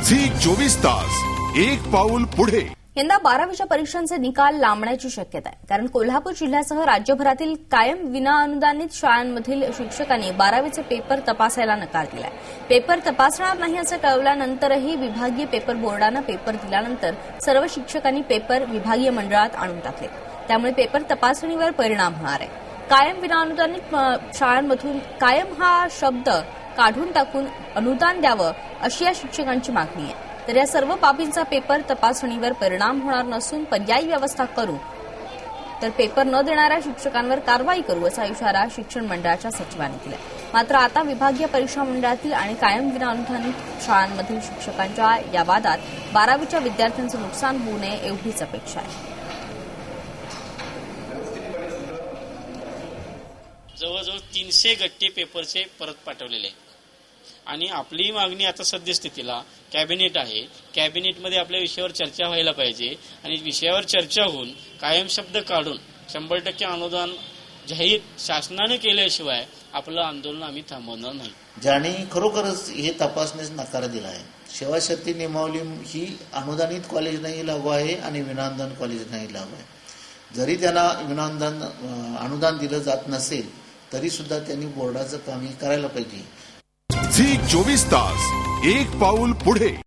Zee 24 तास एक पाऊल पुढे। यंदा 12वीच्या परीक्षांचे निकाल लांबण्याची शक्यता आहे, कारण कोल्हापूर जिल्ह्यासह राज्यभरातील कायम विनाअनुदानित शाळांमधील शिक्षकांनी 12वीचे पेपर तपासायला नकार दिलाय। पेपर तपासणार नाही असं कळवल्यानंतरही विभागीय पेपर बोर्डानं पेपर दिल्यानंतर सर्व शिक्षकांनी पेपर विभागीय मंडळात आणून टाकले। त्यामुळे पेपर तपासणीवर परिणाम होणार आहे। कायम विनाअनुदानित शाळांमधून कायम हा शब्द काढून टाकून अनुदान द्यावं अशी या शिक्षकांची मागणी आहे। तर या सर्व बाबींचा पेपर तपासणीवर परिणाम होणार नसून पर्यायी व्यवस्था करू, तर पेपर न देणाऱ्या शिक्षकांवर कारवाई करू असा इशारा शिक्षण मंडळाच्या सचिवांनी दिला। मात्र आता विभागीय परीक्षा मंडळातील आणि कायम विनाअनुदानित शाळांमधील शिक्षकांच्या या वादात 12वीच्या विद्यार्थ्यांचं नुकसान होऊ नये एवढीच अपेक्षा आहे। जवळजवळ 300 गट्टे पेपरचे परत पाठवलेले आहे आणि आपली मागणी आता सद्यस्थितीला कॅबिनेट आहे। कॅबिनेटमध्ये आपल्या विषयावर चर्चा व्हायला पाहिजे आणि विषयावर चर्चा होऊन कायम शब्द काढून 100% अनुदान जाहीर शासनाने केल्याशिवाय आपलं आंदोलन आम्ही थांबवणार नाही। ज्यांनी खरोखरच हे तपासण्यास नकार दिला आहे, सेवाशर्ती नियमावली ही अनुदानित कॉलेज नाही लागू आहे आणि विनाअनुदान कॉलेज नाही लागू आहे। जरी त्यांना अनुदान दिलं जात नसेल तरी सुद्धा त्यांनी बोर्डाचं काम करायला पाहिजे। झी 24 तास एक पाऊल पुढे।